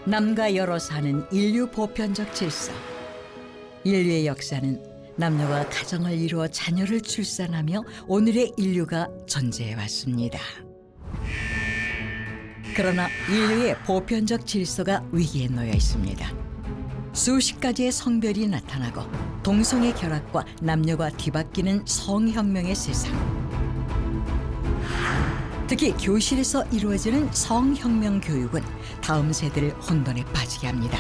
남과 여로 사는 인류 보편적 질서. 인류의 역사는 남녀가 가정을 이루어 자녀를 출산하며 오늘의 인류가 존재해 왔습니다. 그러나 인류의 보편적 질서가 위기에 놓여 있습니다. 수십 가지의 성별이 나타나고 동성애 결합과 남녀가 뒤바뀌는 성혁명의 세상. 특히 교실에서 이루어지는 성혁명 교육은 다음 세대를 혼돈에 빠지게 합니다.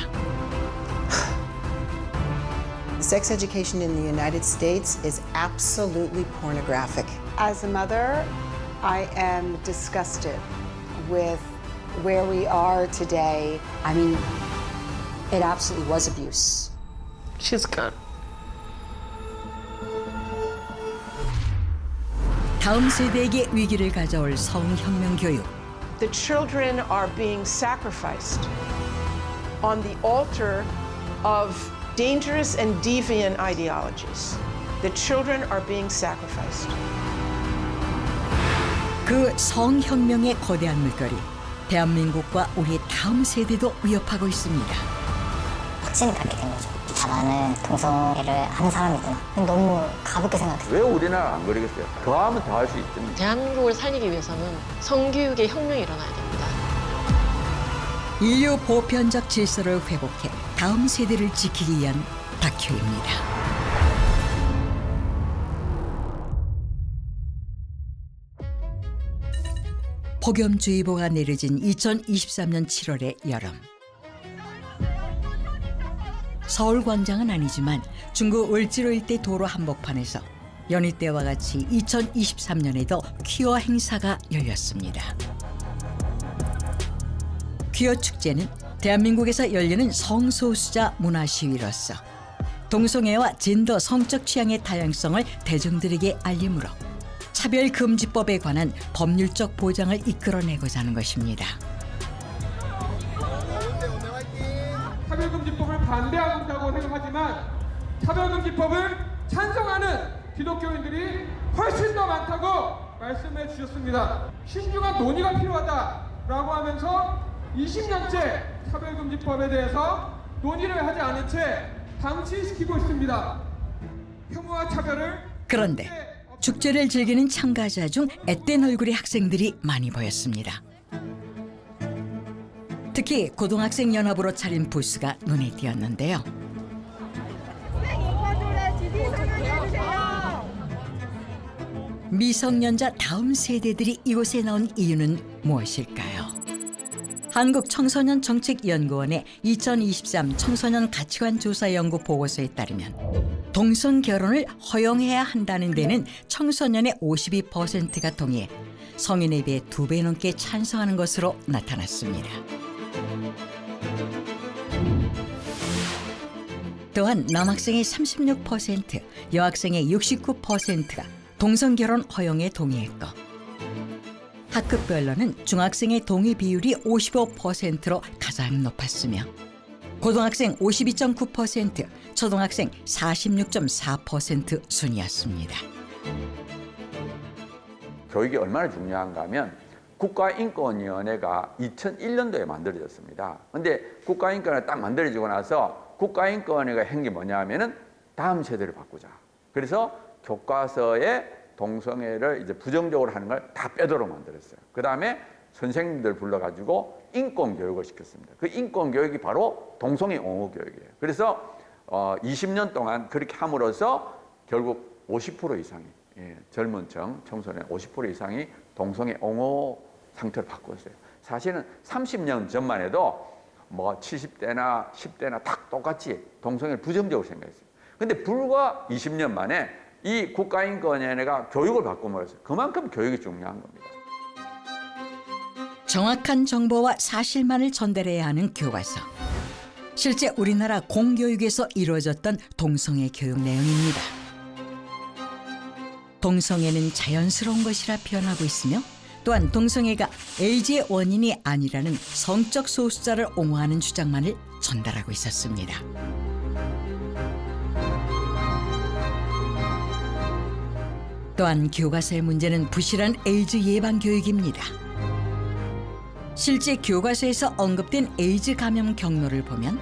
Sex education in the United States is absolutely pornographic. As a mother, I am disgusted with where we are today. I mean, it absolutely was abuse. She's gone. 다음 세대에게 위기를 가져올 성혁명 교육. The children are being sacrificed on the altar of dangerous and deviant ideologies. The children are being sacrificed. 그 성혁명의 거대한 물결이 대한민국과 우리 다음 세대도 위협하고 있습니다. 확신이 갖게 된 거죠. 나는 동성애를 하는 사람이구나. 너무 가볍게 생각했어요. 왜 우리나라 안 그러겠어요? 더 하면 더 할 수 있습니다. 대한민국을 살리기 위해서는 성교육의 혁명이 일어나야 됩니다. 인류 보편적 질서를 회복해 다음 세대를 지키기 위한 다큐입니다. 폭염주의보가 내려진 2023년 7월의 여름. 서울 광장은 아니지만 중구 을지로 일대 도로 한복판에서 연희 때와 같이 2023년에도 퀴어 행사가 열렸습니다. 퀴어 축제는 대한민국에서 열리는 성소수자 문화 시위로서 동성애와 젠더 성적 취향의 다양성을 대중들에게 알림으로 차별금지법에 관한 법률적 보장을 이끌어내고자 하는 것입니다. 차별금지법을 반대하고 있다고 생각하지만 차별금지법을 찬성하는 기독교인들이 훨씬 더 많다고 말씀해 주셨습니다. 신중한 논의가 필요하다라고 하면서 20년째 차별금지법에 대해서 논의를 하지 않은 채 방치시키고 있습니다. 혐오와 차별을 그런데 축제를 즐기는 참가자 중 앳된 얼굴의 학생들이 많이 보였습니다. 특히 고등학생 연합으로 차린 부스가 눈에 띄었는데요. 미성년자 다음 세대들이 이곳에 나온 이유는 무엇일까요? 한국청소년정책연구원의 2023 청소년 가치관 조사 연구 보고서에 따르면 동성 결혼을 허용해야 한다는 데는 청소년의 52%가 동의해 성인에 비해 2배 넘게 찬성하는 것으로 나타났습니다. 또한 남학생의 36%, 여학생의 69%가 동성 결혼 허용에 동의했고 학급별로는 중학생의 동의 비율이 55%로 가장 높았으며 고등학생 52.9%, 초등학생 46.4% 순이었습니다. 교육이 얼마나 중요한가 하면 국가인권위원회가 2001년도에 만들어졌습니다. 근데 국가인권위가 딱 만들어지고 나서 국가인권위가 한 게 뭐냐 하면은 다음 세대를 바꾸자. 그래서 교과서에 동성애를 이제 부정적으로 하는 걸 다 빼도록 만들었어요. 그 다음에 선생님들 불러가지고 인권 교육을 시켰습니다. 그 인권 교육이 바로 동성애 옹호 교육이에요. 그래서 20년 동안 그렇게 함으로써 결국 50% 이상이 젊은 청소년 50% 이상이 동성애 옹호 상태를 바꿨어요. 사실은 30년 전만 해도 뭐 70대나 10대나 다 똑같이 동성애를 부정적으로 생각했어요. 근데 불과 20년 만에 이 국가인권위원회가 교육을 바꿈으로써 그만큼 교육이 중요한 겁니다. 정확한 정보와 사실만을 전달해야 하는 교과서. 실제 우리나라 공교육에서 이루어졌던 동성애 교육 내용입니다. 동성애는 자연스러운 것이라 표현하고 있으며 또한 동성애가 에이즈의 원인이 아니라는 성적 소수자를 옹호하는 주장만을 전달하고 있었습니다. 또한 교과서의 문제는 부실한 에이즈 예방 교육입니다. 실제 교과서에서 언급된 에이즈 감염 경로를 보면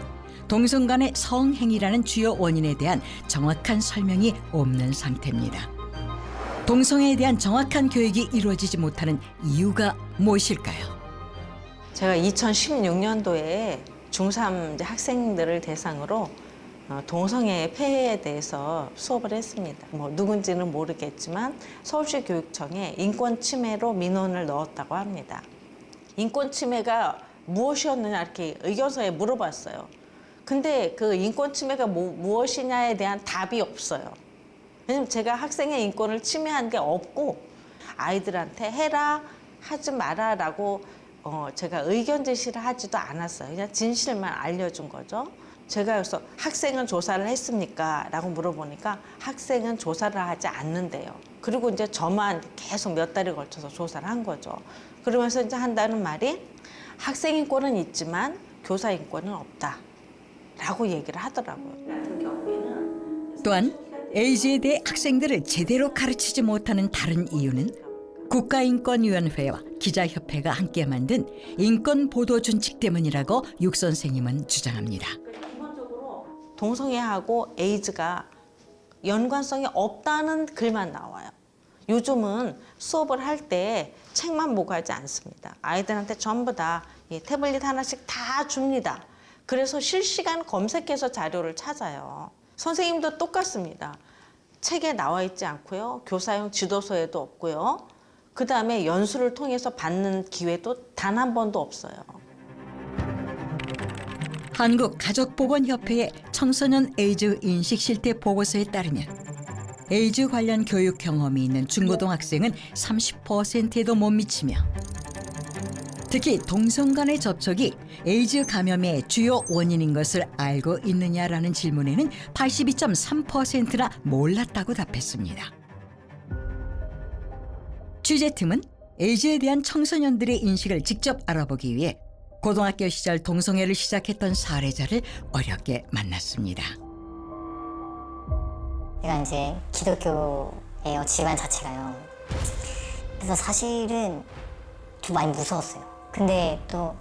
동성 간의 성행위라는 주요 원인에 대한 정확한 설명이 없는 상태입니다. 동성애에 대한 정확한 교육이 이루어지지 못하는 이유가 무엇일까요? 제가 2016년도에 중3 학생들을 대상으로 동성애 폐해에 대해서 수업을 했습니다. 뭐 누군지는 모르겠지만 서울시 교육청에 인권 침해로 민원을 넣었다고 합니다. 인권 침해가 무엇이었느냐 이렇게 의견서에 물어봤어요. 근데 그 인권 침해가 무엇이냐에 대한 답이 없어요. 왜냐면 제가 학생의 인권을 침해한 게 없고 아이들한테 해라 하지 마라라고 제가 의견 제시를 하지도 않았어요. 그냥 진실만 알려준 거죠. 제가 그래서 학생은 조사를 했습니까? 라고 물어보니까 학생은 조사를 하지 않는데요. 그리고 이제 저만 계속 몇 달에 걸쳐서 조사를 한 거죠. 그러면서 이제 한다는 말이 학생 인권은 있지만 교사 인권은 없다. 라고 얘기를 하더라고요. 또한 에이즈에 대해 학생들을 제대로 가르치지 못하는 다른 이유는 국가인권위원회와 기자협회가 함께 만든 인권보도준칙 때문이라고 육 선생님은 주장합니다. 동성애하고 에이즈가 연관성이 없다는 글만 나와요. 요즘은 수업을 할 때 책만 보고 하지 않습니다. 아이들한테 전부 다 태블릿 하나씩 다 줍니다. 그래서 실시간 검색해서 자료를 찾아요. 선생님도 똑같습니다. 책에 나와 있지 않고요. 교사용 지도서에도 없고요. 그다음에 연수를 통해서 받는 기회도 단 한 번도 없어요. 한국가족보건협회의 청소년 에이즈 인식 실태 보고서에 따르면 에이즈 관련 교육 경험이 있는 중고등학생은 30%에도 못 미치며 특히 동성 간의 접촉이 에이즈 감염의 주요 원인인 것을 알고 있느냐라는 질문에는 82.3%나 몰랐다고 답했습니다. 취재팀은 에이즈에 대한 청소년들의 인식을 직접 알아보기 위해 고등학교 시절 동성애를 시작했던 사례자를 어렵게 만났습니다. 제가 이제 기독교예요, 집안 자체가요. 그래서 사실은 좀 많이 무서웠어요. 근데 또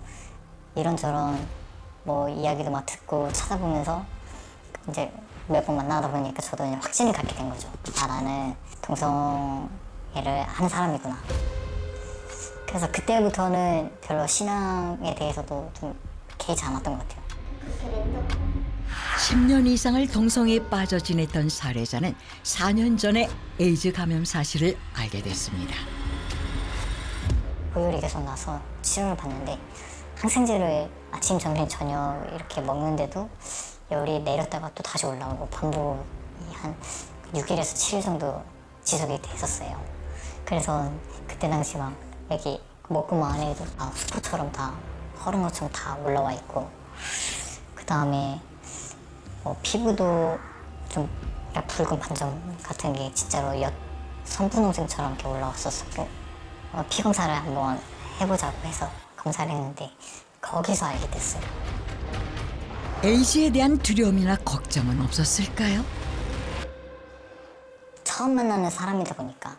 이런저런 뭐 이야기도 막 듣고 찾아보면서 이제 몇 번 만나다 보니까 저도 그냥 확신이 갖게 된 거죠. 아, 나는 동성애를 하는 사람이구나. 그래서 그때부터는 별로 신앙에 대해서도 좀 개의치 않았던 것 같아요. 10년 이상을 동성애에 빠져 지냈던 사례자는 4년 전에 에이즈 감염 사실을 알게 됐습니다. 고열이 계속 나서 치료를 받는데 항생제를 아침, 점심, 저녁 이렇게 먹는데도 열이 내렸다가 또 다시 올라오고 반복이 한 6일에서 7일 정도 지속이 됐었어요. 그래서 그때 당시 막 여기 목구멍 안에도 다 수포처럼 다 허른 것처럼 다 올라와 있고 그 다음에 뭐 피부도 좀 붉은 반점 같은 게 진짜로 선분홍색처럼 이렇게 올라왔었고 피 검사를 한번 해보자고 해서 검사를 했는데 거기서 알게 됐어요. 에이즈에 대한 두려움이나 걱정은 없었을까요? 처음 만나는 사람이다 보니까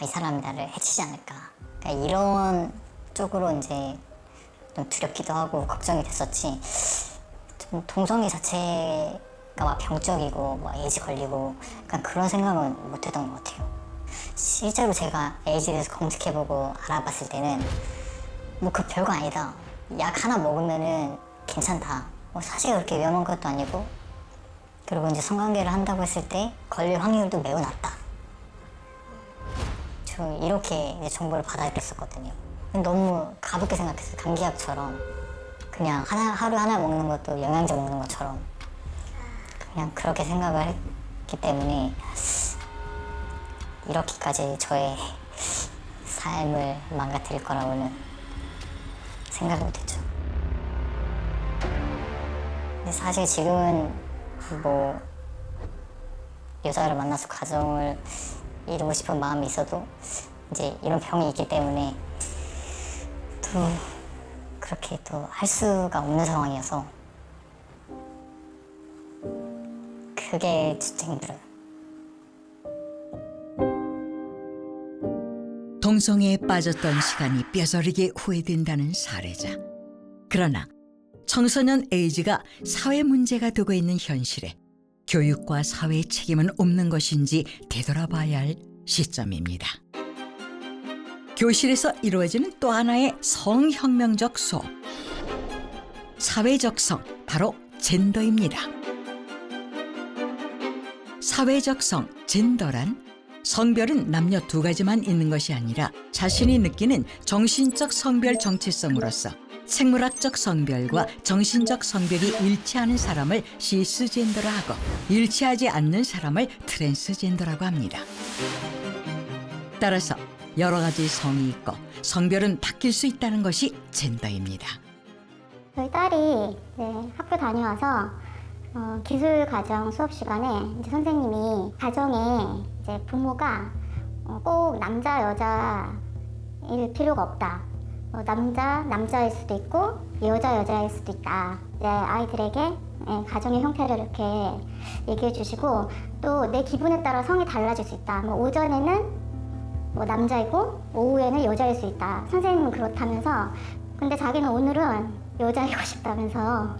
이 사람이 나를 해치지 않을까 그러니까 이런 쪽으로 이제 좀 두렵기도 하고 걱정이 됐었지 좀 동성애 자체가 막 병적이고 뭐 에이즈 걸리고 약간 그런 생각은 못 했던 것 같아요. 실제로 제가 에이즈에 대해서 검색해보고 알아봤을 때는 뭐 그 별거 아니다. 약 하나 먹으면은 괜찮다. 뭐 사실 그렇게 위험한 것도 아니고 그리고 이제 성관계를 한다고 했을 때 걸릴 확률도 매우 낮다. 저 이렇게 이제 정보를 받아들였었거든요. 너무 가볍게 생각했어요. 감기약처럼 그냥 하루 하나 먹는 것도 영양제 먹는 것처럼 그냥 그렇게 생각을 했기 때문에 이렇게까지 저의 삶을 망가뜨릴 거라고는 생각을 못했죠. 근데 사실 지금은 뭐 여자를 만나서 가정을 이루고 싶은 마음이 있어도 이제 이런 병이 있기 때문에 또 그렇게 또 할 수가 없는 상황이어서 그게 진짜 힘들어요. 동성애에 빠졌던 시간이 뼈저리게 후회된다는 사례자. 그러나 청소년 에이즈가 사회 문제가 되고 있는 현실에 교육과 사회의 책임은 없는 것인지 되돌아봐야 할 시점입니다. 교실에서 이루어지는 또 하나의 성혁명적 수업. 사회적 성, 바로 젠더입니다. 사회적 성, 젠더란 성별은 남녀 두 가지만 있는 것이 아니라 자신이 느끼는 정신적 성별 정체성으로서 생물학적 성별과 정신적 성별이 일치하는 사람을 시스젠더라 하고 일치하지 않는 사람을 트랜스젠더라고 합니다. 따라서 여러 가지 성이 있고 성별은 바뀔 수 있다는 것이 젠더입니다. 저희 딸이 학교 다녀와서 기술과정 수업 시간에 이제 선생님이 가정에 이제 부모가 꼭 남자 여자일 필요가 없다. 남자일 수도 있고 여자일 수도 있다. 이제 아이들에게 가정의 형태를 이렇게 얘기해 주시고 또 내 기분에 따라 성이 달라질 수 있다. 오전에는 남자이고 오후에는 여자일 수 있다. 선생님은 그렇다면서 근데 자기는 오늘은 여자이고 싶다면서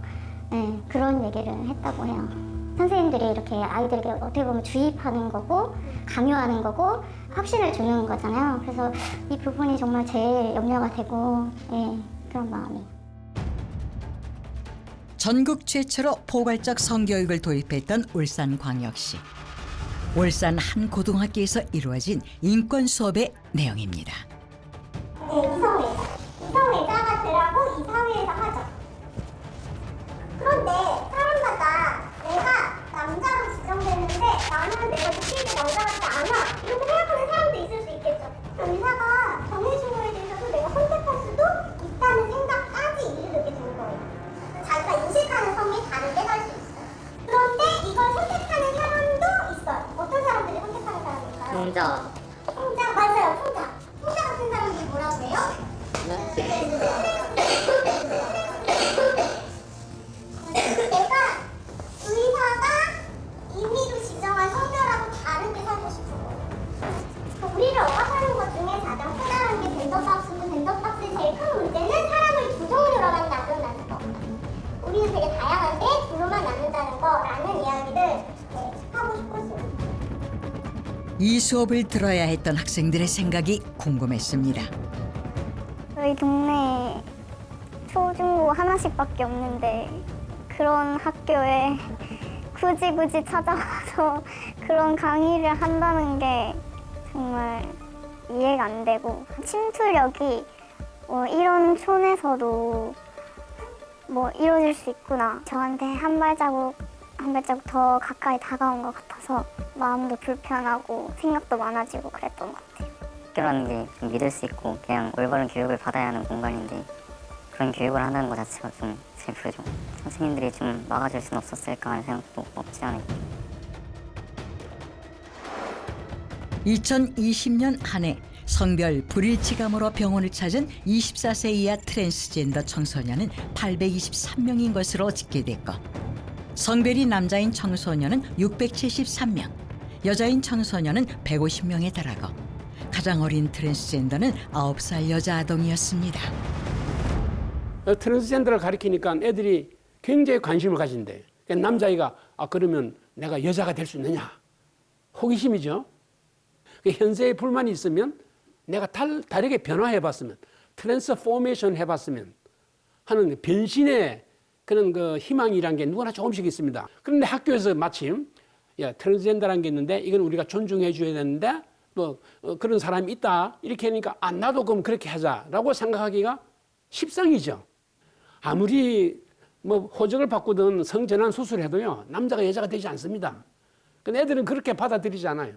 그런 얘기를 했다고 해요. 선생님들이 이렇게 아이들에게 어떻게 보면 주입하는 거고 강요하는 거고 확신을 주는 거잖아요. 그래서 이 부분이 정말 제일 염려가 되고 그런 마음이. 전국 최초로 포괄적 성교육을 도입했던 울산광역시. 울산 한 고등학교에서 이루어진 인권 수업의 내용입니다. 이성애자가 되라고 이 사회에서 하죠. 그런데 사람마다 내가 남자로 지정되는데 나는 내가 느끼는 남자 같지 않아 이렇게 생각하는 사람도 있을 수 있겠죠. 의사가 정해준 거에 대해서도 내가 선택할 수도 있다는 생각까지 이르게 되는 거예요. 자기가 인식하는 성이 다르게 할 수 있어요. 그런데 이걸 선택하는 사람도 있어요. 어떤 사람들이 선택하는 사람일까요? 풍자 맞아요. 풍자 같은 사람들이 뭐라고 해요? 내가 의사가 임의로 지정한 성별하고 다르게 살고 싶은 거예요. 우리를 억압하는 것 중에 가장 크다는 게 젠더박스고 젠더박스의 제일 큰 문제는 사람을 두 종류로만 나눈다는 거. 우리는 되게 다양한데 둘로만 나눈다는 거라는 이야기를 하고 싶었어요. 이 수업을 들어야 했던 학생들의 생각이 궁금했습니다. 저희 동네에 초중고 하나씩밖에 없는데 그런 학교에 굳이 찾아와서 그런 강의를 한다는 게 정말 이해가 안 되고 침투력이 이런 촌에서도 이루어질 수 있구나. 저한테 한 발자국 더 가까이 다가온 것 같아서 마음도 불편하고 생각도 많아지고 그랬던 것 같아요. 학교라는 게 좀 믿을 수 있고 그냥 올바른 교육을 받아야 하는 공간인데 그런 교육을 한다는 것 자체가 좀 슬프죠. 선생님들이 좀 막아줄 수는 없었을까 하는 생각도 없지 않아요. 2020년 한 해 성별 불일치감으로 병원을 찾은 24세 이하 트랜스젠더 청소년은 823명인 것으로 집계됐고 성별이 남자인 청소년은 673명, 여자인 청소년은 150명에 달하고 가장 어린 트랜스젠더는 9살 여자 아동이었습니다. 트랜스젠더를 가리키니까 애들이 굉장히 관심을 가진대. 남자아이가 그러면 내가 여자가 될 수 있느냐? 호기심이죠. 현재의 불만이 있으면 내가 다르게 변화해봤으면 트랜스포메이션 해봤으면 하는 변신의 그런 그 희망이란 게 누구나 조금씩 있습니다. 그런데 학교에서 마침 트랜스젠더라는 게 있는데 이건 우리가 존중해 줘야 되는데 그런 사람이 있다 이렇게 하니까 나도 그럼 그렇게 하자라고 생각하기가 십상이죠. 아무리 호적을 바꾸든 성전환 수술해도요 남자가 여자가 되지 않습니다. 근데 애들은 그렇게 받아들이지 않아요.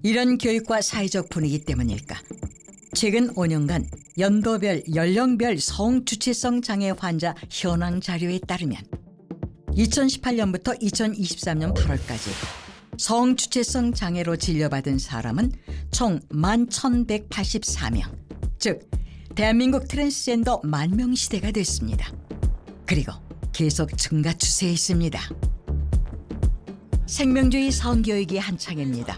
이런 교육과 사회적 분위기 때문일까? 최근 5년간 연도별, 연령별 성주체성 장애 환자 현황 자료에 따르면 2018년부터 2023년 8월까지 성주체성 장애로 진료받은 사람은 총 11,184명, 즉 대한민국 트랜스젠더 만명 시대가 됐습니다. 그리고 계속 증가 추세에 있습니다. 생명주의 성교육이 한창입니다.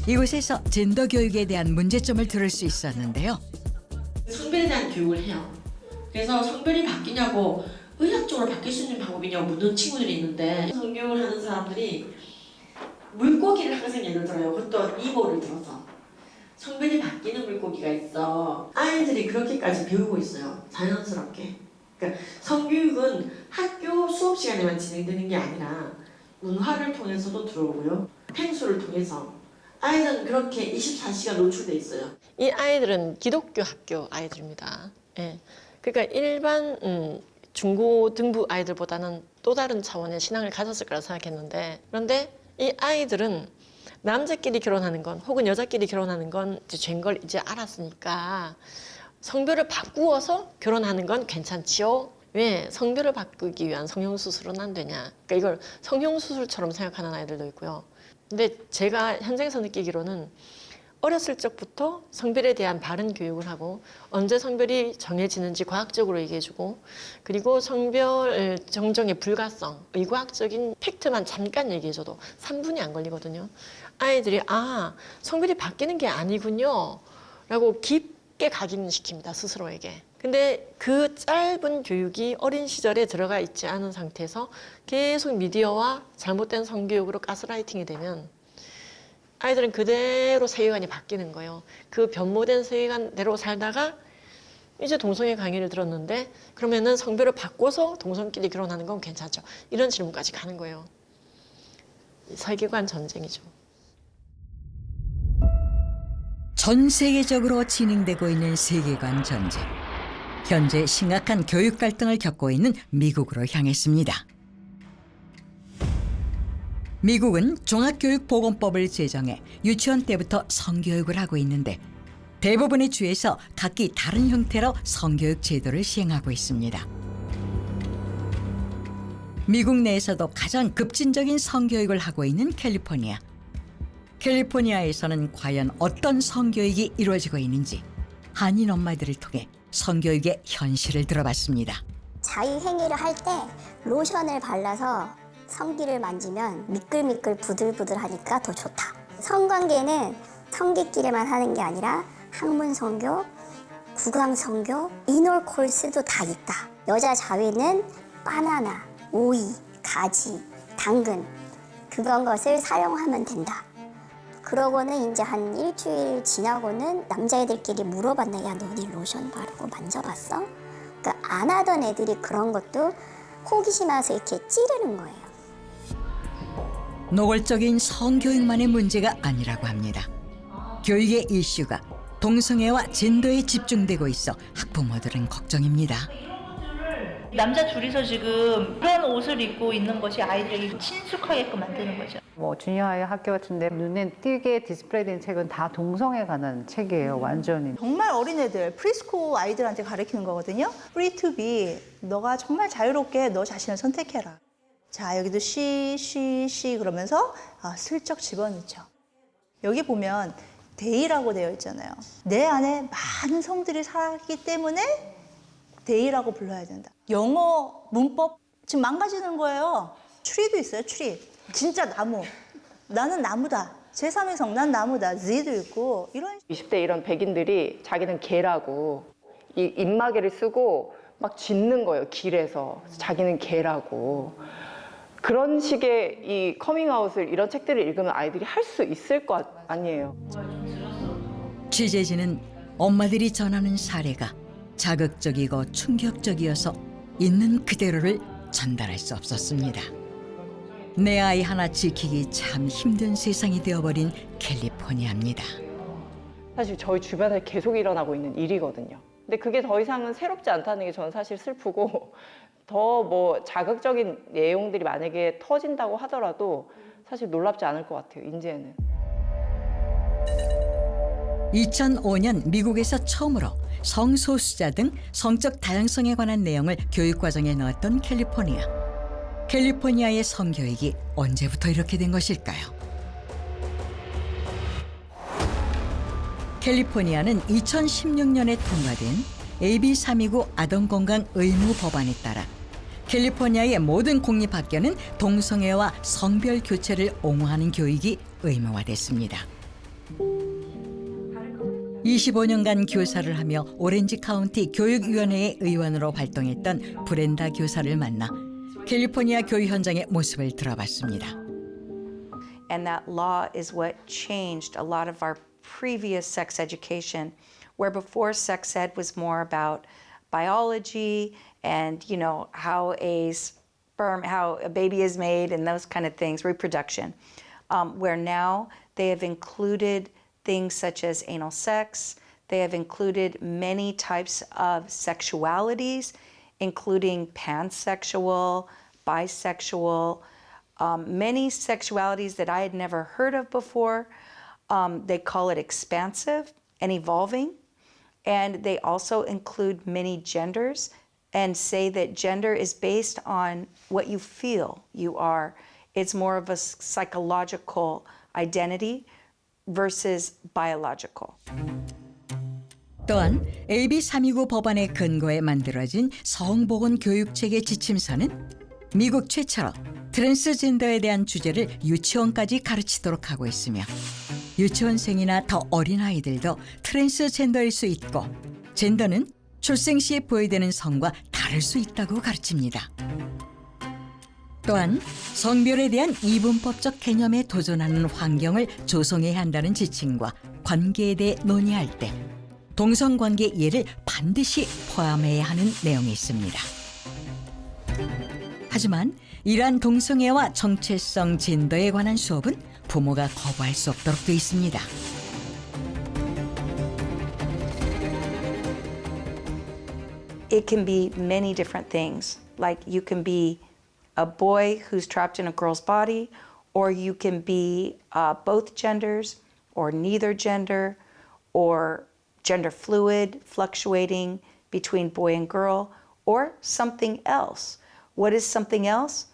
이곳에서 젠더 교육에 대한 문제점을 들을 수 있었는데요. 성별에 대한 교육을 해요. 그래서 성별이 바뀌냐고 의학적으로 바뀔 수 있는 방법이냐고 묻는 친구들이 있는데 성교육을 하는 사람들이 물고기를 항상 예를 들어요. 그것도 이보를 들어서 성별이 바뀌는 물고기가 있어. 아이들이 그렇게까지 배우고 있어요. 자연스럽게. 그러니까 성교육은 학교 수업 시간에만 진행되는 게 아니라 문화를 통해서도 들어오고요. 펭수를 통해서 아이들은 그렇게 24시간 노출돼 있어요. 이 아이들은 기독교 학교 아이들입니다. 예. 그러니까 일반 중고 등부 아이들보다는 또 다른 차원의 신앙을 가졌을 거라 생각했는데, 그런데 이 아이들은 남자끼리 결혼하는 건 혹은 여자끼리 결혼하는 건 이제 죄인 걸 이제 알았으니까 성별을 바꾸어서 결혼하는 건 괜찮지요. 왜 성별을 바꾸기 위한 성형수술은 안 되냐. 그러니까 이걸 성형수술처럼 생각하는 아이들도 있고요. 근데 제가 현장에서 느끼기로는 어렸을 적부터 성별에 대한 바른 교육을 하고 언제 성별이 정해지는지 과학적으로 얘기해주고, 그리고 성별 정정의 불가성, 의과학적인 팩트만 잠깐 얘기해줘도 3분이 안 걸리거든요. 아이들이 아, 성별이 바뀌는 게 아니군요 라고 깊게 각인시킵니다, 스스로에게. 근데 그 짧은 교육이 어린 시절에 들어가 있지 않은 상태에서 계속 미디어와 잘못된 성교육으로 가스라이팅이 되면 아이들은 그대로 세계관이 바뀌는 거예요. 그 변모된 세계관대로 살다가 이제 동성애 강의를 들었는데 그러면은 성별을 바꿔서 동성끼리 결혼하는 건 괜찮죠. 이런 질문까지 가는 거예요. 세계관 전쟁이죠. 전 세계적으로 진행되고 있는 세계관 전쟁. 현재 심각한 교육 갈등을 겪고 있는 미국으로 향했습니다. 미국은 종합교육보건법을 제정해 유치원 때부터 성교육을 하고 있는데 대부분의 주에서 각기 다른 형태로 성교육 제도를 시행하고 있습니다. 미국 내에서도 가장 급진적인 성교육을 하고 있는 캘리포니아. 캘리포니아에서는 과연 어떤 성교육이 이루어지고 있는지 한인 엄마들을 통해 성교육의 현실을 들어봤습니다. 자유행위를 할 때 로션을 발라서 성기를 만지면 미끌미끌 부들부들하니까 더 좋다. 성관계는 성기끼리만 하는 게 아니라 학문성교, 구강성교, 이놀 코र्스도 다 있다. 여자 자위는 바나나, 오이, 가지, 당근 그런 것을 사용하면 된다. 그러고는 이제 한 일주일 지나고는 남자애들끼리 물어봤네. 야, 너네 로션 바르고 만져봤어? 그러니까 안 하던 애들이 그런 것도 호기심 와서 이렇게 찌르는 거예요. 노골적인 성교육만의 문제가 아니라고 합니다. 교육의 이슈가 동성애와 젠더에 집중되고 있어 학부모들은 걱정입니다. 남자 둘이서 지금 그런 옷을 입고 있는 것이 아이들에게 친숙하게끔 만드는 거죠. 뭐 주니어하이 학교 같은데 눈에 띄게 디스플레이된 책은 다 동성에 관한 책이에요, 완전히. 정말 어린애들, 프리스쿨 아이들한테 가르치는 거거든요. Free to be. 너가 정말 자유롭게 너 자신을 선택해라. 자, 여기도 she 그러면서 슬쩍 집어넣죠. 여기 보면 they라고 되어 있잖아요. 내 안에 많은 성들이 살기 때문에 they라고 불러야 된다. 영어 문법 지금 망가지는 거예요. tree도 있어요, tree. 진짜 나무. 나는 나무다. 제3의 성, 난 나무다. the도 있고 이런. 20대 이런 백인들이 자기는 개라고 이 입마개를 쓰고 막 짖는 거예요, 길에서. 자기는 개라고. 그런 식의 이 커밍아웃을 이런 책들을 읽으면 아이들이 할 수 있을 것 아니에요. 취재진은 엄마들이 전하는 사례가 자극적이고 충격적이어서 있는 그대로를 전달할 수 없었습니다. 내 아이 하나 지키기 참 힘든 세상이 되어버린 캘리포니아입니다. 사실 저희 주변에 계속 일어나고 있는 일이거든요. 근데 그게 더 이상은 새롭지 않다는 게 저는 사실 슬프고, 더 뭐 자극적인 내용들이 만약에 터진다고 하더라도 사실 놀랍지 않을 것 같아요, 이제는. 2005년 미국에서 처음으로 성소수자 등 성적 다양성에 관한 내용을 교육과정에 넣었던 캘리포니아. 캘리포니아의 성교육이 언제부터 이렇게 된 것일까요? 캘리포니아는 2016년에 통과된 AB329 아동건강 의무 법안에 따라 캘리포니아의 모든 공립학교는 동성애와 성별 교체를 옹호하는 교육이 의무화됐습니다. (25년간) 교사를 하며 오렌지 카운티 교육위원회의 의원으로 활동했던 브렌다 교사를 만나 캘리포니아 교육 현장의 모습을 들어봤습니다. And that law is what changed a lot of our previous sex education, where before sex ed was more about biology and, you know, how a baby is made and those kind of things, reproduction, where now they have included things such as anal sex. They have included many types of sexualities, including pansexual, bisexual, many sexualities that I had never heard of before. They call it expansive and evolving. And they also include many genders and say that gender is based on what you feel you are. It's more of a psychological identity versus biological. 또한 AB 329 법안의 근거에 만들어진 성보건 교육체계 지침서는 미국 최초로 트랜스젠더에 대한 주제를 유치원까지 가르치도록 하고 있으며 유치원생이나 더 어린 아이들도 트랜스젠더일 수 있고 젠더는 출생 시에 보여되는 성과 다를 수 있다고 가르칩니다. 또한 성별에 대한 이분법적 개념에 도전하는 환경을 조성해야 한다는 지침과 관계에 대해 논의할 때 동성관계 예를 반드시 포함해야 하는 내용이 있습니다. 하지만 이러한 동성애와 정체성 젠더에 관한 수업은 부모가 거부할 수 없도록 돼 있습니다. It can be many different things. Like you can be a boy who's trapped in a girl's body, or you can be both genders, or neither gender, or gender fluid, fluctuating between boy and girl, or something else. What is something else?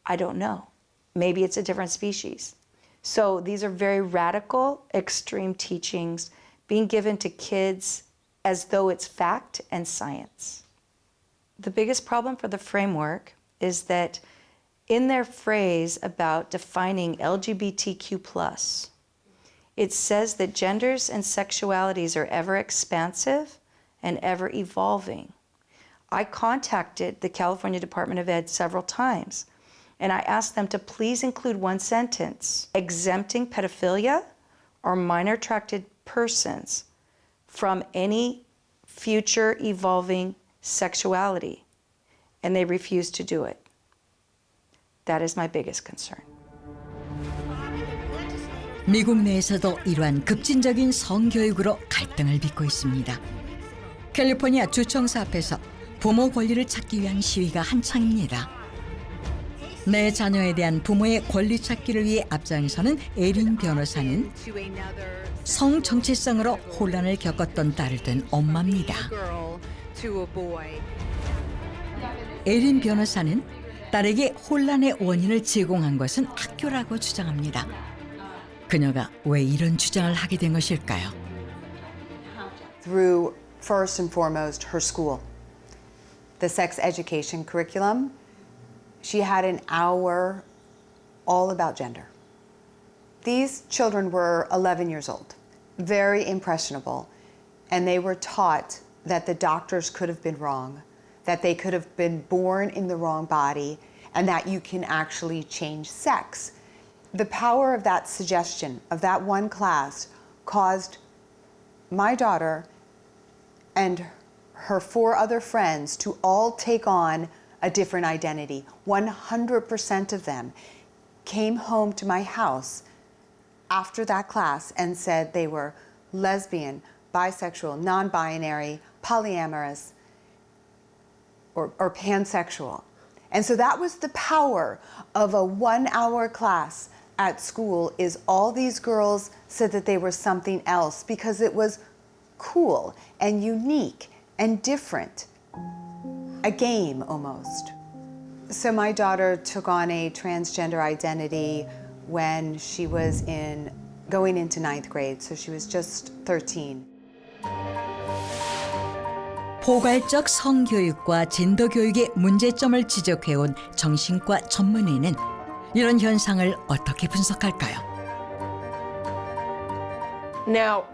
I don't know. Maybe it's a different species. So these are very radical, extreme teachings being given to kids as though it's fact and science. The biggest problem for the framework is that in their phrase about defining LGBTQ+, it says that genders and sexualities are ever expansive and ever evolving. I contacted the California Department of Ed several times, and I asked them to please include one sentence exempting pedophilia or minor attracted persons from any future evolving sexuality, and they refused to do it. That is my biggest concern. 미국 내에서도 이러한 급진적인 성교육으로 갈등을 빚고 있습니다. 캘리포니아 주청사 앞에서 부모 권리를 찾기 위한 시위가 한창입니다. 내 자녀에 대한 부모의 권리 찾기를 위해 앞장서는 에린 변호사는 성 정체성으로 혼란을 겪었던 딸을 둔 엄마입니다. 에린 변호사는 딸에게 혼란의 원인을 제공한 것은 학교라고 주장합니다. 그녀가 왜 이런 주장을 하게 된 것일까요? Through first and foremost her school. The sex education curriculum, she had an hour all about gender. These children were 11 years old, very impressionable, and they were taught that the doctors could have been wrong, that they could have been born in the wrong body, and that you can actually change sex. The power of that suggestion, of that one class, caused my daughter and her 4 other friends to all take on a different identity. 100% of them came home to my house after that class and said they were lesbian, bisexual, non-binary, polyamorous, or pansexual. And so that was the power of a 1-hour class at school, is all these girls said that they were something else because it was cool and unique and different. A game almost. So my daughter took on a transgender identity when she was going into 9th grade, so she was just 13. 포괄적 성교육과 젠더 교육의 문제점을 지적해온 정신과 전문의는 이런 현상을 어떻게 분석할까요? Now,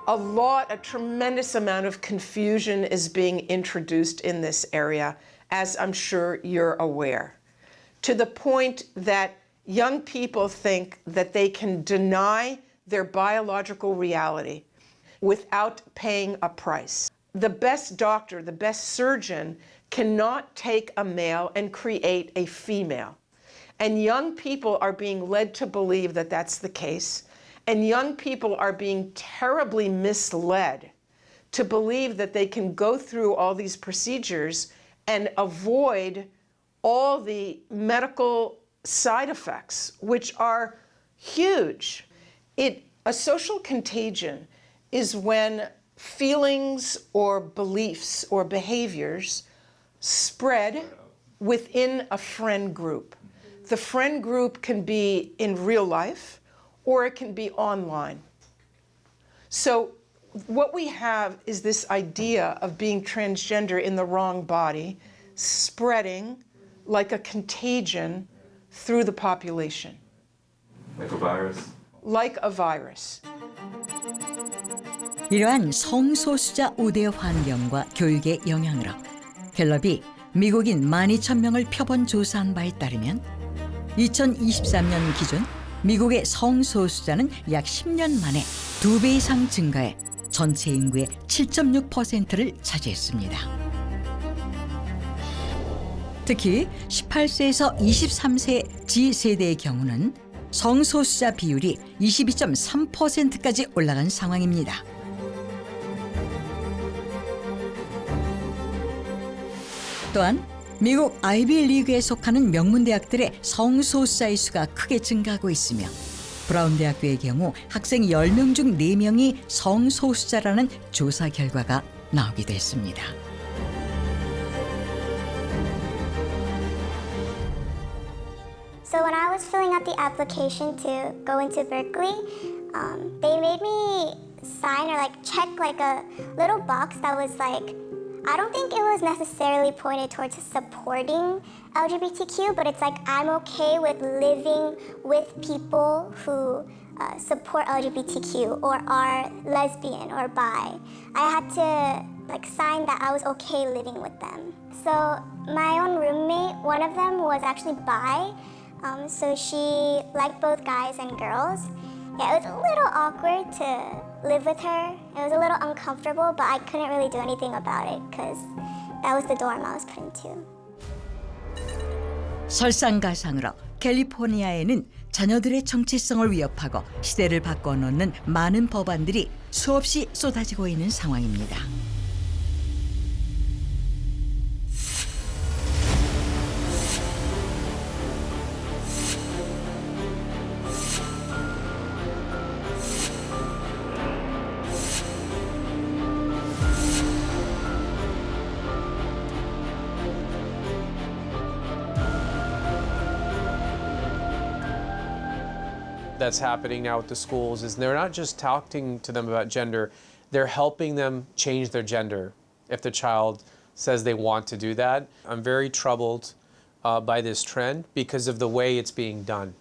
a tremendous amount of confusion is being introduced in this area, as I'm sure you're aware, to the point that young people think that they can deny their biological reality without paying a price. The best doctor, the best surgeon cannot take a male and create a female. And young people are being led to believe that that's the case. And young people are being terribly misled to believe that they can go through all these procedures and avoid all the medical side effects, which are huge. A social contagion is when feelings or beliefs or behaviors spread within a friend group. The friend group can be in real life, or it can be online. So what we have is this idea of being transgender in the wrong body spreading like a contagion through the population. Like a virus? Like a virus. 이러한 성소수자 우대 환경과 교육의 영향으로 갤럽이 미국인 12,000명을 표본 조사한 바에 따르면 2023년 기준 미국의 성소수자는 약 10년 만에 2배 이상 증가해 전체 인구의 7.6%를 차지했습니다. 특히 18세에서 23세 G세대의 경우는 성소수자 비율이 22.3%까지 올라간 상황입니다. 또한 미국 아이비 리그에 속하는 명문대학들의 성소수자의 수가 크게 증가하고 있으며 브라운 대학교의 경우 학생 10명 중 4명이 성소수자라는 조사 결과가 나오기도 했습니다. So when I was filling out the application to go into Berkeley, they made me sign or check a little box that was I don't think it was necessarily pointed towards supporting LGBTQ, but it's I'm okay with living with people who support LGBTQ or are lesbian or bi. I had to sign that I was okay living with them. So my own roommate, one of them was actually bi, so she liked both guys and girls. Yeah, it was a little awkward to live with her. It was a little uncomfortable, but I couldn't really do anything about it because that was the dorm I was put into. 설상가상으로 캘리포니아에는 자녀들의 정체성을 위협하고 시대를 바꿔놓는 많은 법안들이 수없이 쏟아지고 있는 상황입니다. That's happening now with the schools is they're not just talking to them about gender, they're helping them change their gender if the child says they want to do that. I'm very troubled by this trend because of the way it's being done.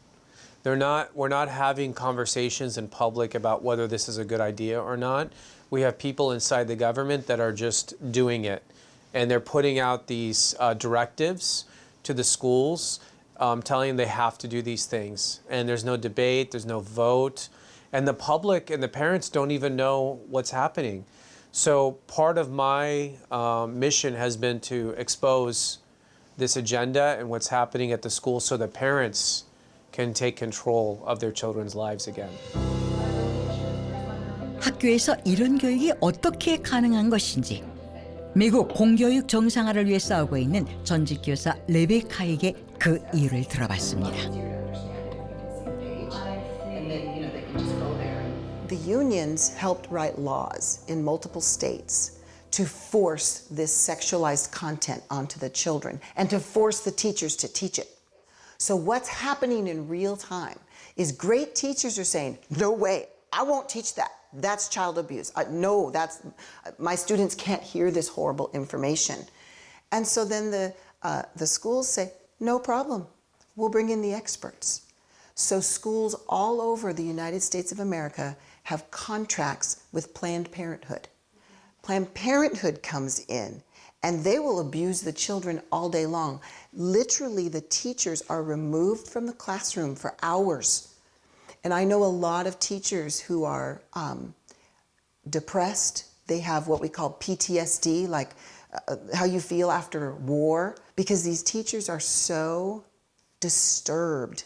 We're not having conversations in public about whether this is a good idea or not. We have people inside the government that are just doing it, and they're putting out these directives to the schools telling them they have to do these things. And there's no debate, there's no vote. And the public and the parents don't even know what's happening. So part of my mission has been to expose this agenda and what's happening at the school so the parents can take control of their children's lives again. 학교에서 이런 교육이 어떻게 가능한 것인지 미국 공교육 정상화를 위해 싸우고 있는 전직 교사 레베카에게 그 이유를 들어봤습니다. The unions helped write laws in multiple states to force this sexualized content onto the children and to force the teachers to teach it. So what's happening in real time is great teachers are saying, no way, I won't teach that. That's child abuse. No, my students can't hear this horrible information. And so then the schools say, no problem, we'll bring in the experts. So schools all over the United States of America have contracts with Planned Parenthood. Planned Parenthood comes in and they will abuse the children all day long. Literally, the teachers are removed from the classroom for hours. And I know a lot of teachers who are depressed. They have what we call PTSD, like how you feel after war, because these teachers are so disturbed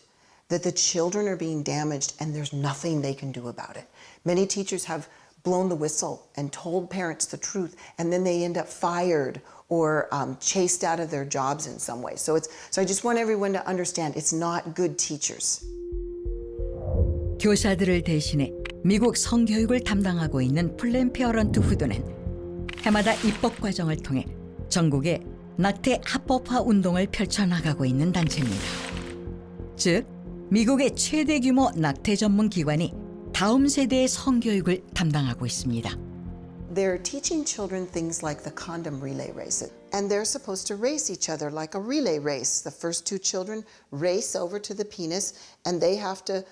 that the children are being damaged and there's nothing they can do about it. Many teachers have blown the whistle and told parents the truth, and then they end up fired or chased out of their jobs in some way. So I just want everyone to understand it's not good teachers. 교사들을 대신해 미국 성교육을 담당하고 있는 플랜 페어런트 후드는 해마다 입법 과정을 통해 전국에 낙태 합법화 운동을 펼쳐나가고 있는 단체입니다. 즉, 미국의 최대 규모 낙태 전문 기관이 다음 세대의 성교육을 담당하고 있습니다. They're teaching children things like the condom relay race. And they're supposed to race each other like a relay race. The first two children race over to the penis and they have to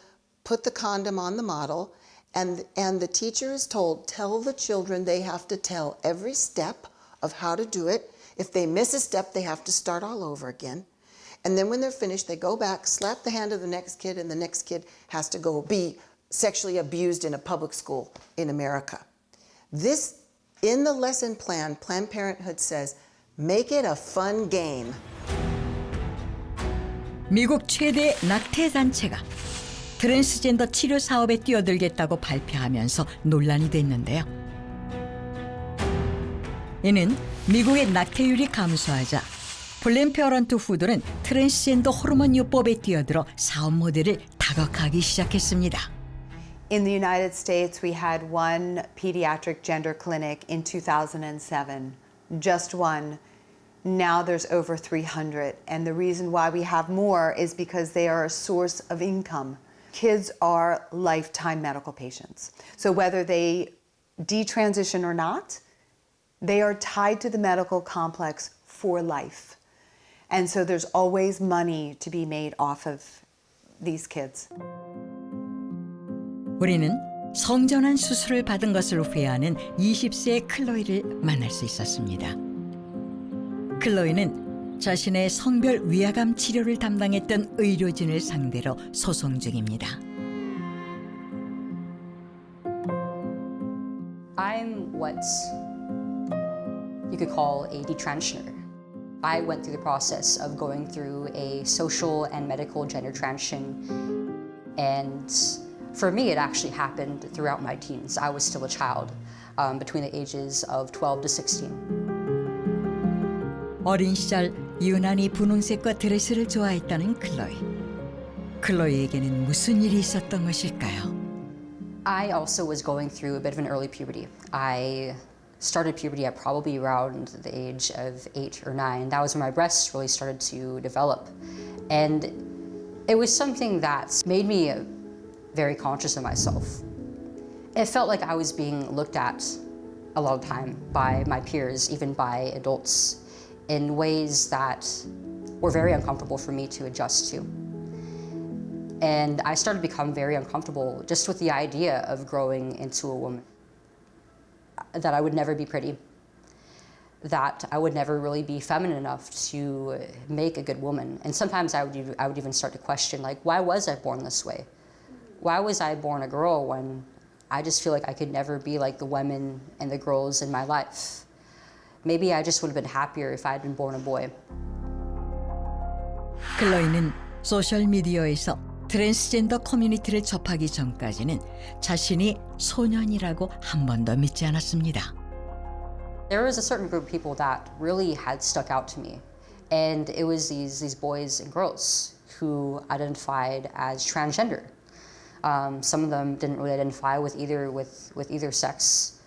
put the condom on the model. And the teacher is told, tell the children they have to tell every step of how to do it. If they miss a step, they have to start all over again. And then when they're finished, they go back, slap the hand of the next kid, and the next kid has to go be sexually abused in a public school in America. This, in the lesson plan, Planned Parenthood says, make it a fun game. 미국 최대 낙태 단체가 트랜스젠더 치료 사업에 뛰어들겠다고 발표하면서 논란이 됐는데요. 이는 미국의 낙태율이 감소하자 플랜 페어런트 후드는 트랜스젠더 호르몬 요법에 뛰어들어 사업 모델을 다각화하기 시작했습니다. In the United States, we had one pediatric gender clinic in 2007, just one. Now there's over 300, and the reason why we have more is because they are a source of income. Kids are lifetime medical patients. So whether they detransition or not, they are tied to the medical complex for life. And so there's always money to be made off of these kids. 우리는 성전환 수술을 받은 것을 후회하는 20세의 클로이를 만날 수 있었습니다. 클로이는 자신의 성별 위화감 치료를 담당했던 의료진을 상대로 소송 중입니다. I'm what you could call a detransitioner. I went through the process of going through a social and medical gender transition, and for me it actually happened throughout my teens. I was still a child between the ages of 12 to 16. 어린 시절 유난히 분홍색과 드레스를 좋아했다는 클로이. 클로이에게는 무슨 일이 있었던 것일까요? I also was going through a bit of an early puberty. I started puberty at probably around the age of 8 or 9. That was when my breasts really started to develop. And it was something that made me very conscious of myself. It felt like I was being looked at a lot of time by my peers, even by adults, in ways that were very uncomfortable for me to adjust to. And I started to become very uncomfortable just with the idea of growing into a woman. That I would never be pretty. That I would never really be feminine enough to make a good woman. And sometimes I would even start to question, like, why was I born this way? Why was I born a girl when I just feel like I could never be like the women and the girls in my life? Maybe I just would have been happier if I had been born a boy. 클로이는 소셜 미디어에서 트랜스젠더 커뮤니티를 접하기 전까지는 자신이 소년이라고 한 번도 믿지 않았습니다. There was a certain group of people that really had stuck out to me, and it was these boys and girls who identified as transgender. Some of them didn't really identify with either sex,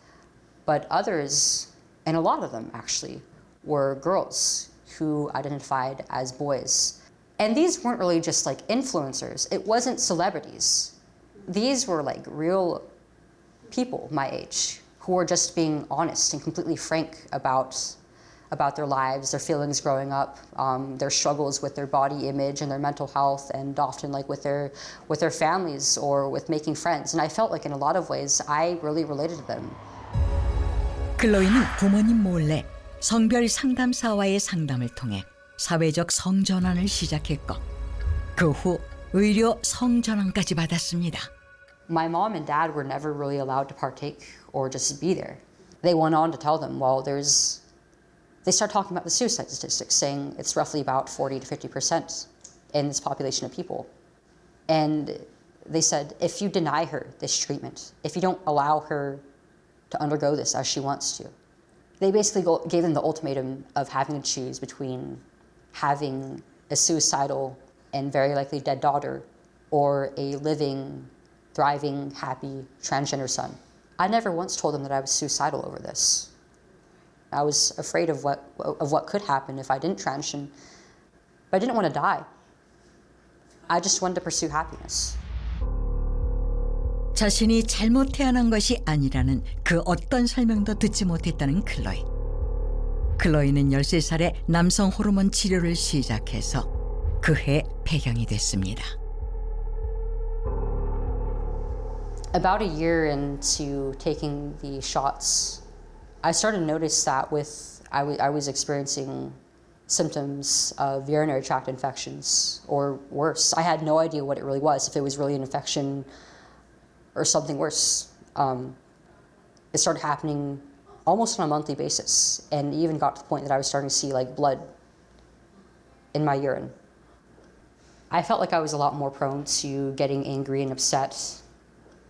but others, and a lot of them actually, were girls who identified as boys. And these weren't really just like influencers. It wasn't celebrities. These were like real people my age who were just being honest and completely frank about about their lives, their feelings growing up, their struggles with their body image and their mental health, and often like with their families or with making friends. And I felt like in a lot of ways I really related to them. 클로이는 부모님 몰래 성별 상담사와의 상담을 통해 사회적 성전환을 시작했고 그 후 의료 성전환까지 받았습니다. My mom and dad were never really allowed to partake or just be there. They went on to tell them, well, they start talking about the suicide statistics, saying it's roughly about 40 to 50% in this population of people. And they said, if you deny her this treatment, if you don't allow her to undergo this as she wants to, they basically gave them the ultimatum of having to choose between having a suicidal and very likely dead daughter or a living, thriving, happy transgender son. I never once told them that I was suicidal over this. I was afraid of what could happen if I didn't transition, but I didn't want to die. I just wanted to pursue happiness. 자신이 잘못 태어난 것이 아니라는 그 어떤 설명도 듣지 못했다는 클로이. 클로이는 13살에 남성 호르몬 치료를 시작해서 그해 폐경이 됐습니다. About a year into taking the shots, I started to notice that I was experiencing symptoms of urinary tract infections or worse. I had no idea what it really was, if it was really an infection or something worse. It started happening almost on a monthly basis, and even got to the point that I was starting to see like blood in my urine. I felt like I was a lot more prone to getting angry and upset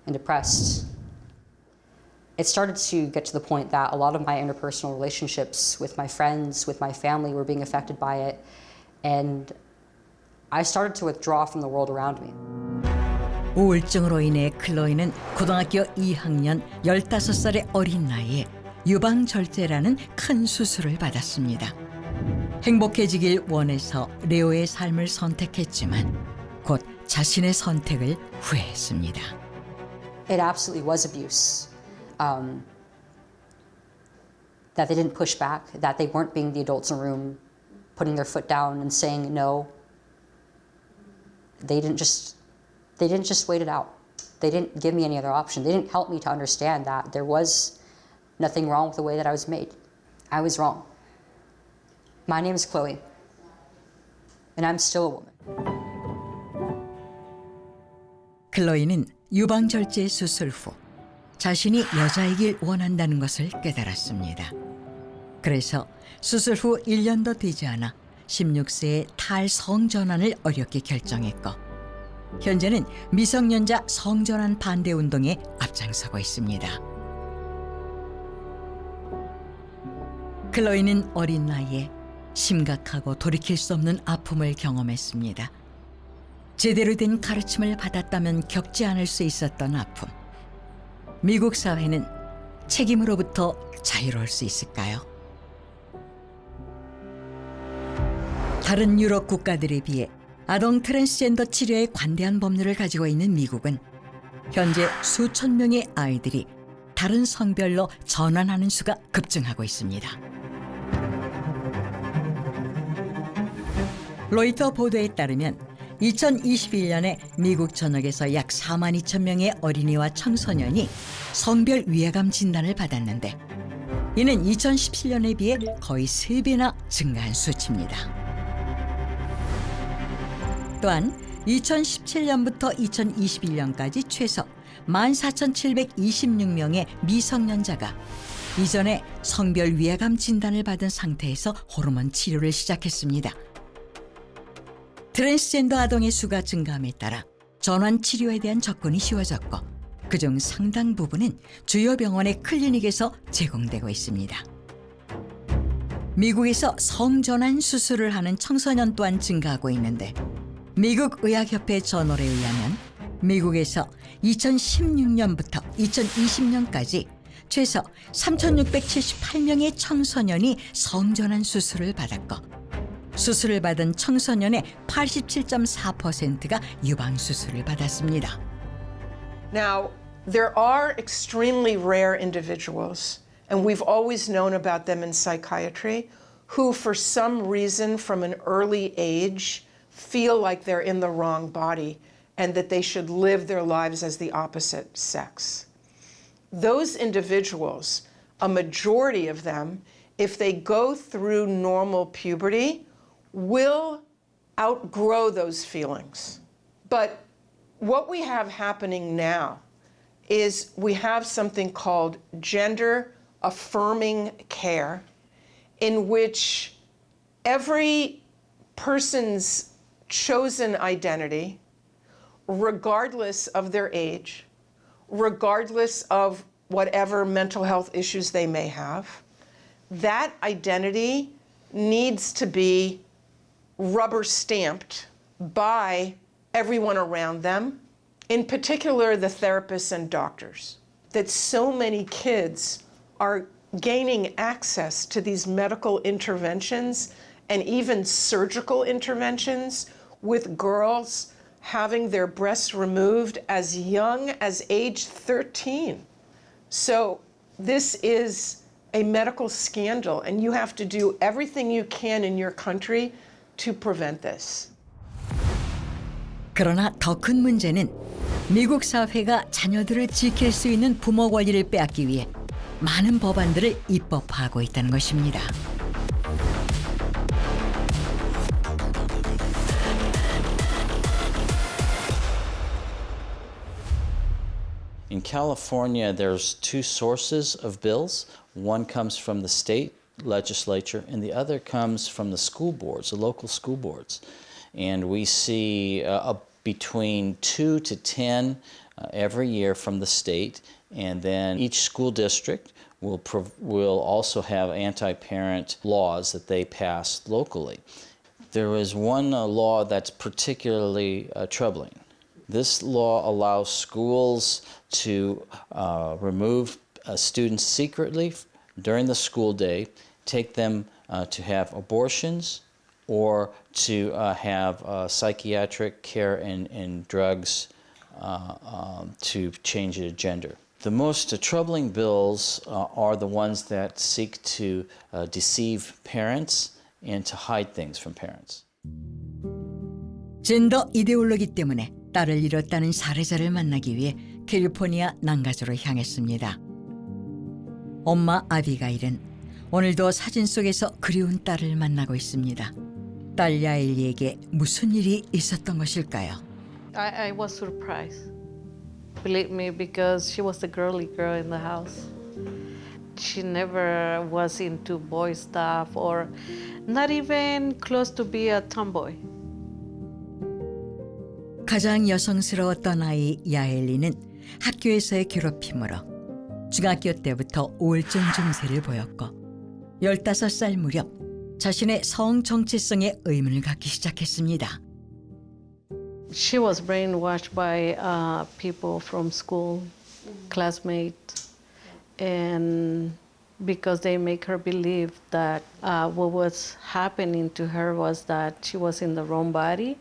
and depressed. It started to get to the point that a lot of my interpersonal relationships with my friends, with my family were being affected by it, and I started to withdraw from the world around me. 우울증으로 인해 클로이는 고등학교 2학년 15살의 어린 나이에 유방절제라는 큰 수술을 받았습니다. 행복해지길 원해서 레오의 삶을 선택했지만 곧 자신의 선택을 후회했습니다. It absolutely was abuse. That they didn't push back, that they weren't being the adults in the room, putting their foot down and saying no. They didn't just wait it out. They didn't give me any other option. They didn't help me to understand that there was nothing wrong with the way that I was made. I was wrong. My name is Chloe, and I'm still a woman. 클로이는 유방절제 수술 후 자신이 여자이길 원한다는 것을 깨달았습니다. 그래서 수술 후 1년도 되지 않아 16세의 탈성전환을 어렵게 결정했고 현재는 미성년자 성전환 반대 운동에 앞장서고 있습니다. 클로이는 어린 나이에 심각하고 돌이킬 수 없는 아픔을 경험했습니다. 제대로 된 가르침을 받았다면 겪지 않을 수 있었던 아픔. 미국 사회는 책임으로부터 자유로울 수 있을까요? 다른 유럽 국가들에 비해 아동 트랜스젠더 치료에 관대한 법률을 가지고 있는 미국은 현재 수천 명의 아이들이 다른 성별로 전환하는 수가 급증하고 있습니다. 로이터 보도에 따르면 2021년에 미국 전역에서 약 4만 2천 명의 어린이와 청소년이 성별 위해감 진단을 받았는데 이는 2017년에 비해 거의 3배나 증가한 수치입니다. 또한 2017년부터 2021년까지 최소 14,726명의 미성년자가 이전에 성별 위해감 진단을 받은 상태에서 호르몬 치료를 시작했습니다. 트랜스젠더 아동의 수가 증가함에 따라 전환 치료에 대한 접근이 쉬워졌고 그중 상당 부분은 주요 병원의 클리닉에서 제공되고 있습니다. 미국에서 성전환 수술을 하는 청소년 또한 증가하고 있는데 미국 의학협회 저널에 의하면 미국에서 2016년부터 2020년까지 최소 3,678명의 청소년이 성전환 수술을 받았고 수술을 받은 청소년의 87.4%가 유방 수술을 받았습니다. Now, there are extremely rare individuals, and we've always known about them in psychiatry, who, for some reason from an early age, feel like they're in the wrong body and that they should live their lives as the opposite sex. Those individuals, a majority of them, if they go through normal puberty, will outgrow those feelings. But what we have happening now is we have something called gender affirming care, in which every person's chosen identity, regardless of their age, regardless of whatever mental health issues they may have, that identity needs to be rubber stamped by everyone around them, in particular the therapists and doctors. That so many kids are gaining access to these medical interventions and even surgical interventions, with girls having their breasts removed as young as age 13. So this is a medical scandal, and you have to do everything you can in your country to prevent this. 그러나 더 큰 문제는 미국 사회가 자녀들을 지킬 수 있는 부모 권리를 빼앗기 위해 많은 법안들을 입법화하고 있다는 것입니다. In California, there's two sources of bills. One comes from the state legislature, and the other comes from the school boards, the local school boards. And we see between 2 to 10 every year from the state, and then each school district will also have anti-parent laws that they pass locally. There is one law that's particularly troubling. This law allows schools to remove students secretly during the school day, take them to have abortions or to have psychiatric care and drugs to change their gender. The most troubling bills are the ones that seek to deceive parents and to hide things from parents. 젠더 이데올로기 때문에 딸을 잃었다는 사례자를 만나기 위해 캘리포니아 난가주로 향했습니다. 엄마 아비가일은 오늘도 사진 속에서 그리운 딸을 만나고 있습니다. 딸 야엘리에게 무슨 일이 있었던 것일까요? I was surprised. Believe me, because she was the girly girl in the house. She never was into boy stuff or not even close to be a tomboy. 가장 여성스러웠던 아이 야엘리는 학교에서의 괴롭힘으로 중학교 때부터 우울증 증세를 보였고 15살 무렵 자신의 성 정체성에 의문을 갖기 시작했습니다. She was brainwashed by people from school, classmates, and because they make her believe that what was happening to her was that she was in the wrong body,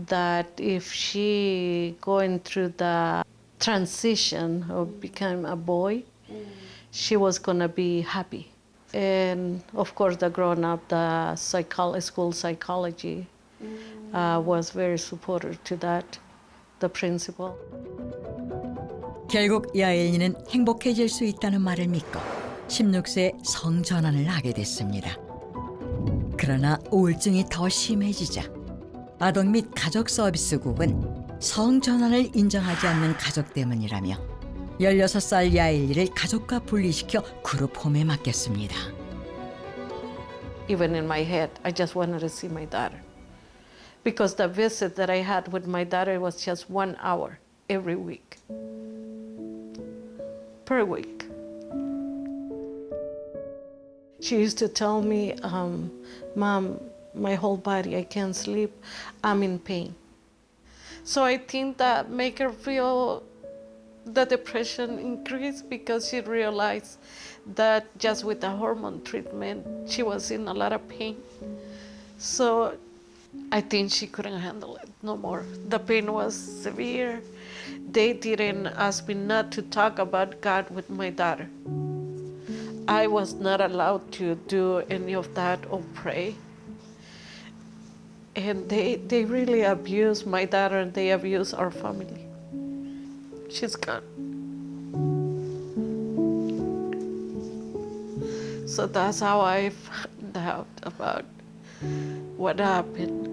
that if she going through the transition of becoming a boy, she was gonna be happy. And of course, the grown-up, the school psychology was very supportive to that, the principal. 결국 야엘리는 행복해질 수 있다는 말을 믿고 16세에 성전환을 하게 됐습니다. 그러나 우울증이 더 심해지자 아동 및 가족 서비스국은 성전환을 인정하지 않는 가족 때문이라며 16살 야엘리를 가족과 분리시켜 그룹 홈에 맡겼습니다. Even in my head, I just wanted to see my daughter. Because the visit that I had with my daughter was just 1 hour every week. Per week. She used to tell me, Mom, my whole body, I can't sleep, I'm in pain. So I think that made her feel the depression increased because she realized that just with the hormone treatment, she was in a lot of pain. So I think she couldn't handle it no more. The pain was severe. They didn't ask me not to talk about God with my daughter. I was not allowed to do any of that or pray. And they really abuse my daughter and they abuse our family. She's gone. So that's how I found out about what happened.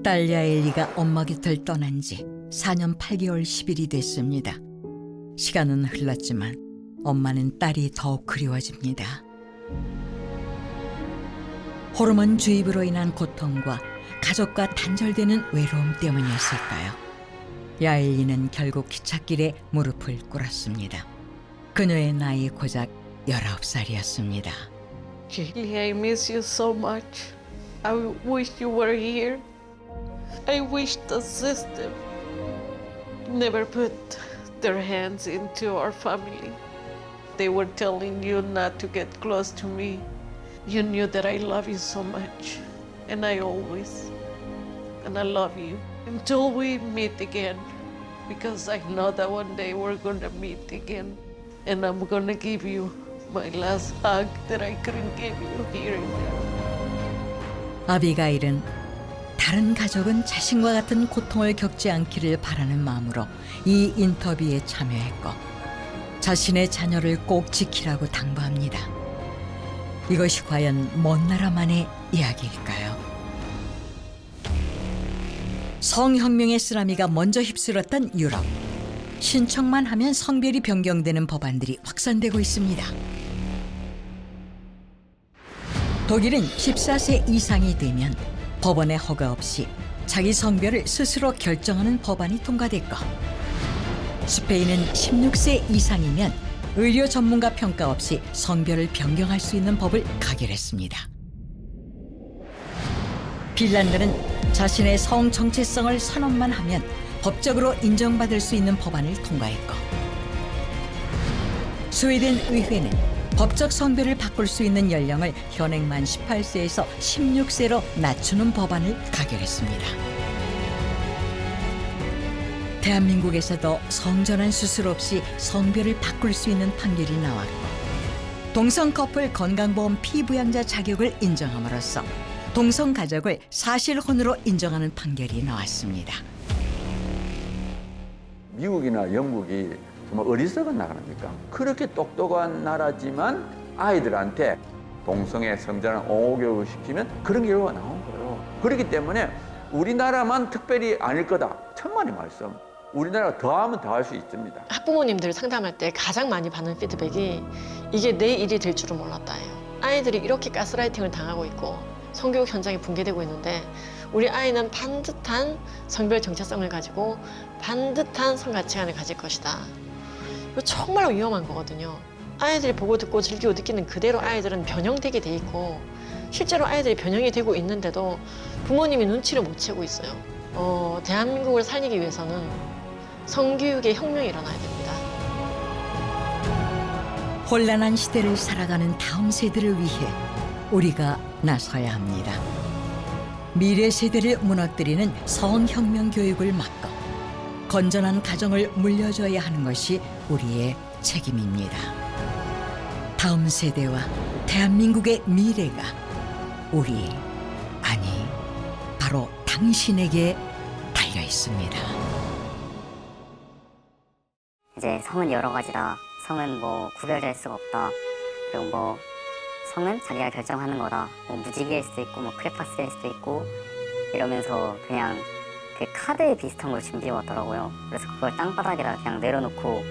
딸 야엘리가 엄마 곁을 떠난 지 4년 8개월 10일이 됐습니다. 시간은 흘렀지만 엄마는 딸이 더욱 그리워집니다. 호르몬 주입으로 인한 고통과 가족과 단절되는 외로움 때문이었을까요? 야엘리는 결국 기찻길에 무릎을 꿇었습니다. 그녀의 나이 고작 19살이었습니다. Kaylee, I miss you so much. I wish you were here. I wish the system never put their hands into our family. They were telling you not to get close to me. You knew that I love you so much, and I always, and I love you until we meet again, because I know that one day we're gonna meet again, and I'm gonna give you my last hug that I couldn't give you here and there. 아비가일은 다른 가족은 자신과 같은 고통을 겪지 않기를 바라는 마음으로 이 인터뷰에 참여했고 자신의 자녀를 꼭 지키라고 당부합니다. 이것이 과연 먼 나라만의 이야기일까요? 성혁명의 쓰나미가 먼저 휩쓸었던 유럽. 신청만 하면 성별이 변경되는 법안들이 확산되고 있습니다. 독일은 14세 이상이 되면 법원의 허가 없이 자기 성별을 스스로 결정하는 법안이 통과됐고, 스페인은 16세 이상이면 의료 전문가 평가 없이 성별을 변경할 수 있는 법을 가결했습니다. 핀란드는 자신의 성 정체성을 선언만 하면 법적으로 인정받을 수 있는 법안을 통과했고, 스웨덴 의회는 법적 성별을 바꿀 수 있는 연령을 현행 만 18세에서 16세로 낮추는 법안을 가결했습니다. 대한민국에서도 성전환 수술 없이 성별을 바꿀 수 있는 판결이 나왔고, 동성 커플 건강보험 피부양자 자격을 인정함으로써 동성 가족을 사실혼으로 인정하는 판결이 나왔습니다. 미국이나 영국이 정말 어리석은 나라입니까? 그렇게 똑똑한 나라지만 아이들한테 동성애 성전환 옹호교육을 시키면 그런 결과가 나온 거예요. 그렇기 때문에 우리나라만 특별히 아닐 거다. 천만의 말씀. 우리나라가 더하면 더할 수 있습니다. 학부모님들 상담할 때 가장 많이 받는 피드백이 이게 내 일이 될 줄은 몰랐다예요. 아이들이 이렇게 가스라이팅을 당하고 있고 성교육 현장이 붕괴되고 있는데 우리 아이는 반듯한 성별 정체성을 가지고 반듯한 성가치관을 가질 것이다. 이거 정말 위험한 거거든요. 아이들이 보고 듣고 즐기고 느끼는 그대로 아이들은 변형되게 돼 있고 실제로 아이들이 변형이 되고 있는데도 부모님이 눈치를 못 채고 있어요. 대한민국을 살리기 위해서는 성교육의 혁명이 일어나야 됩니다. 혼란한 시대를 살아가는 다음 세대를 위해 우리가 나서야 합니다. 미래 세대를 무너뜨리는 성혁명 교육을 막고 건전한 가정을 물려줘야 하는 것이 우리의 책임입니다. 다음 세대와 대한민국의 미래가 우리, 아니 바로 당신에게 달려 있습니다. 이제 성은 여러 가지다. 성은 뭐 구별될 수가 없다. 그리고 뭐 성은 자기가 결정하는 거다. 뭐 무지개일 수도 있고 뭐 크레파스일 수도 있고 이러면서 그냥 그 카드 비슷한 걸 준비해 왔더라고요. 그래서 그걸 땅바닥에다 그냥 내려놓고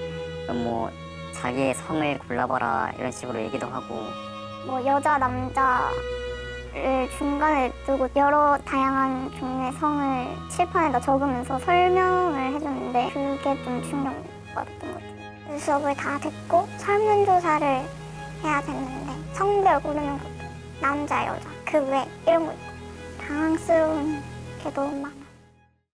뭐 자기의 성을 골라봐라 이런 식으로 얘기도 하고, 뭐 여자, 남자를 중간에 두고 여러 다양한 종류의 성을 칠판에다 적으면서 설명을 해줬는데 그게 좀 충격받았던 것 같아요. 수업을 다 듣고 설문조사를 해야 됐는데 성별 고르는 것도 남자, 여자, 그 외 이런 거 있고 당황스러운 게 너무 많아요.